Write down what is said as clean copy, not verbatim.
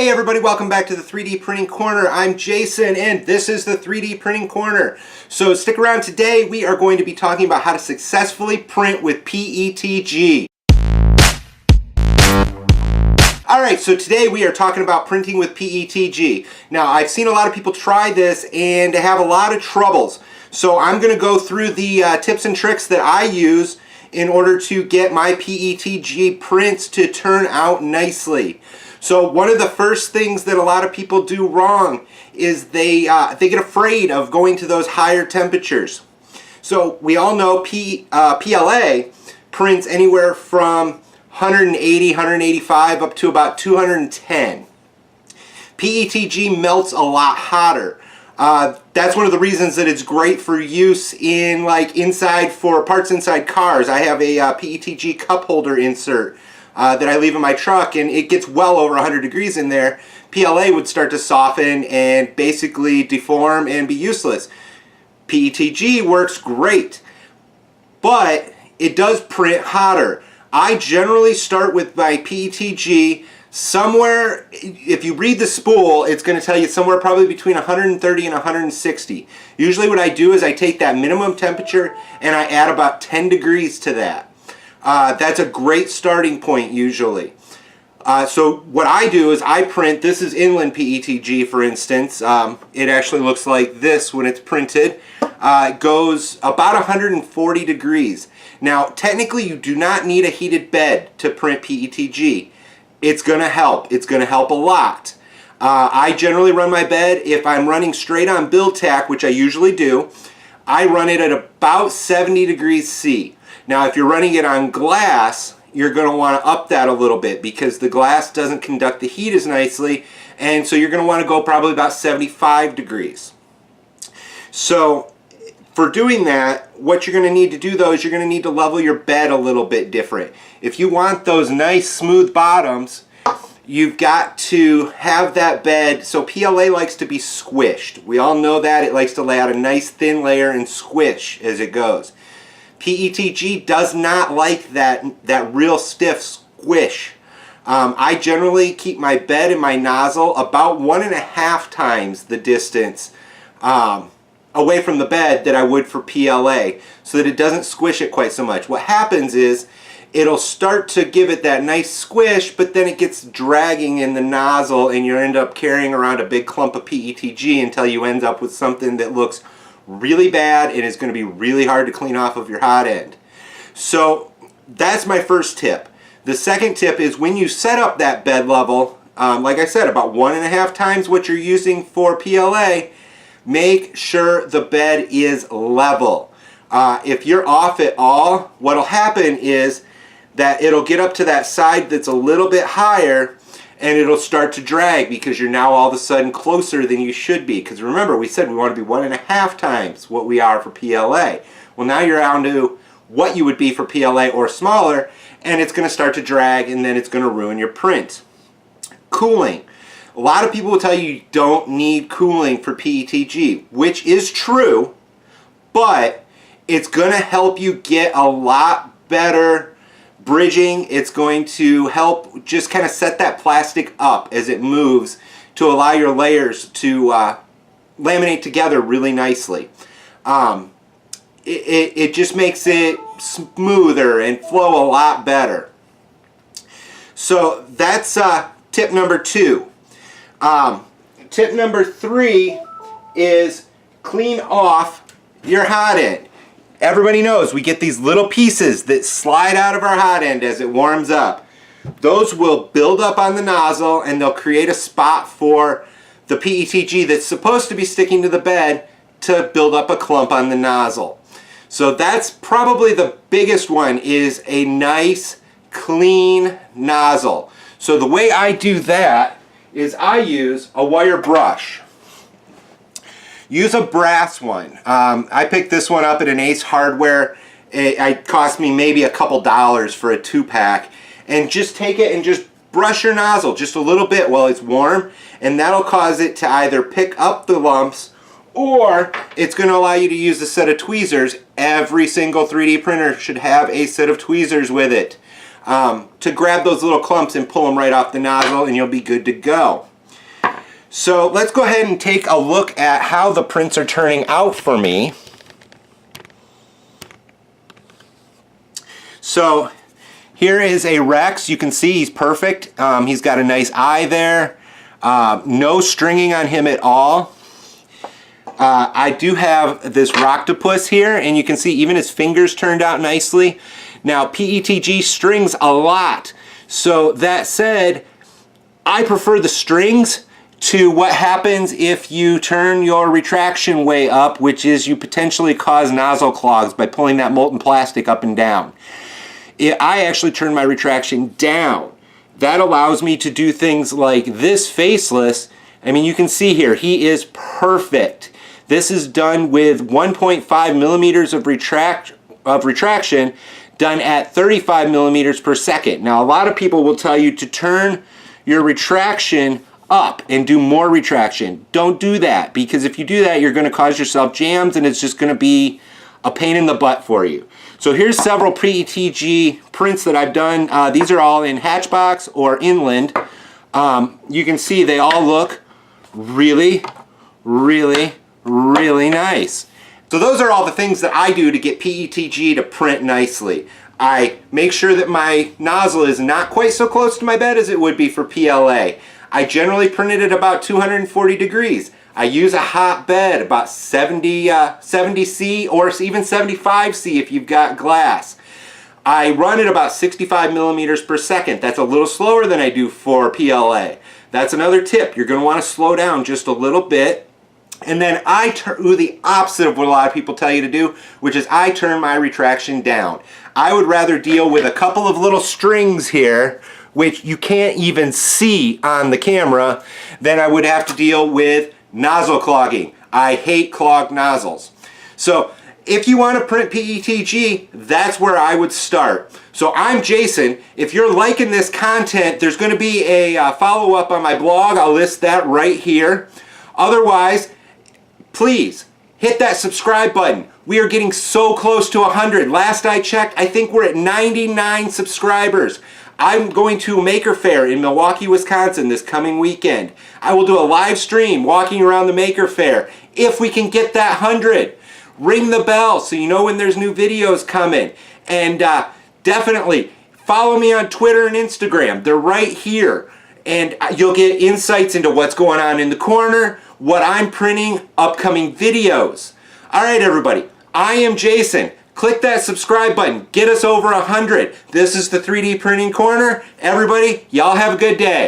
Hey everybody, welcome back to the 3D Printing Corner. I'm Jason and this is the 3D Printing Corner. So stick around today, we are going to be talking about how to successfully print with PETG. Alright, so today we are talking about printing with PETG. Now I've seen a lot of people try this and have a lot of troubles. So I'm going to go through the tips and tricks that I use in order to get my PETG prints to turn out nicely. So one of the first things that a lot of people do wrong is they get afraid of going to those higher temperatures. So we all know PLA prints anywhere from 180, 185 up to about 210. PETG melts a lot hotter. That's one of the reasons that it's great for use in for parts inside cars. I have a PETG cup holder insert that I leave in my truck, and it gets well over 100 degrees in there. PLA would start to soften and basically deform and be useless. PETG works great, but it does print hotter. I generally start with my PETG somewhere, if you read the spool, it's going to tell you somewhere probably between 130 and 160. Usually what I do is I take that minimum temperature and I add about 10 degrees to that. That's a great starting point usually. So what I do is I print, this is inland PETG for instance, it actually looks like this when it's printed. It goes about 140 degrees. Now technically you do not need a heated bed to print PETG. It's going to help. It's going to help a lot. I generally run my bed, if I'm running straight on build tack, which I usually do, I run it at about 70 degrees C. Now if you're running it on glass, you're going to want to up that a little bit because the glass doesn't conduct the heat as nicely, and so you're going to want to go probably about 75 degrees. So for doing that, what you're going to need to do though is you're going to need to level your bed a little bit different. If you want those nice smooth bottoms, you've got to have that bed, so PLA likes to be squished. We all know that. It likes to lay out a nice thin layer and squish as it goes. PETG does not like that real stiff squish. I generally keep my bed and my nozzle about 1.5 times the distance away from the bed that I would for PLA, so that it doesn't squish it quite so much. What happens is it'll start to give it that nice squish, but then it gets dragging in the nozzle and you end up carrying around a big clump of PETG until you end up with something that looks really bad and is going to be really hard to clean off of your hot end. So that's my first tip. The second tip is when you set up that bed level, like I said, about 1.5 times what you're using for PLA, make sure the bed is level. If you're off at all, what'll happen is that it'll get up to that side that's a little bit higher and it'll start to drag because you're now all of a sudden closer than you should be. Because remember, we said we want to be 1.5 times what we are for PLA. Well, now you're down to what you would be for PLA or smaller, and it's going to start to drag and then it's going to ruin your print. Cooling. A lot of people will tell you you don't need cooling for PETG, which is true, but it's going to help you get a lot better bridging. It's going to help just kind of set that plastic up as it moves to allow your layers to laminate together really nicely. It just makes it smoother and flow a lot better. So that's tip number 2. Tip number 3 is clean off your hot end. Everybody knows we get these little pieces that slide out of our hot end as it warms up. Those will build up on the nozzle and they'll create a spot for the PETG that's supposed to be sticking to the bed to build up a clump on the nozzle. So that's probably the biggest one, is a nice clean nozzle. So the way I do that is I use a wire brush. Use a brass one. I picked this one up at an Ace Hardware. It cost me maybe a couple dollars for a 2-pack. And just take it and just brush your nozzle just a little bit while it's warm, and that'll cause it to either pick up the lumps or it's going to allow you to use a set of tweezers. Every single 3D printer should have a set of tweezers with it to grab those little clumps and pull them right off the nozzle, and you'll be good to go. So let's go ahead and take a look at how the prints are turning out for me. So here is a Rex. You can see he's perfect. He's got a nice eye there. No stringing on him at all. I do have this Roctopus here, and you can see even his fingers turned out nicely. Now, PETG strings a lot. So that said, I prefer the strings to what happens if you turn your retraction way up, which is you potentially cause nozzle clogs by pulling that molten plastic up and down. I actually turn my retraction down. That allows me to do things like this faceless. I mean, you can see here, he is perfect. This is done with 1.5 millimeters of retraction done at 35 millimeters per second. Now, a lot of people will tell you to turn your retraction up and do more retraction. Don't do that, because if you do that, you're going to cause yourself jams and it's just going to be a pain in the butt for you. So here's several PETG prints that I've done. These are all in Hatchbox or Inland. You can see they all look really, really, really nice. So those are all the things that I do to get PETG to print nicely. I make sure that my nozzle is not quite so close to my bed as it would be for PLA. I generally print it at about 240 degrees. I use a hot bed, about 70 C or even 75 C if you've got glass. I run at about 65 millimeters per second. That's a little slower than I do for PLA. That's another tip. You're going to want to slow down just a little bit. And then I do the opposite of what a lot of people tell you to do, which is I turn my retraction down. I would rather deal with a couple of little strings here, which you can't even see on the camera, than I would have to deal with nozzle clogging. I hate clogged nozzles. So if you want to print PETG, that's where I would start. So I'm Jason. If you're liking this content, there's going to be a follow-up on my blog. I'll list that right here. Otherwise, please hit that subscribe button. We are getting so close to 100. Last I checked, I think we're at 99 subscribers. I'm going to a Maker Faire in Milwaukee, Wisconsin this coming weekend. I will do a live stream walking around the Maker Faire. If we can get that 100, ring the bell so you know when there's new videos coming. And definitely follow me on Twitter and Instagram. They're right here. And you'll get insights into what's going on in the corner, what I'm printing, upcoming videos. All right, everybody. I am Jason. Click that subscribe button. Get us over 100. This is the 3D Printing Corner. Everybody, y'all have a good day.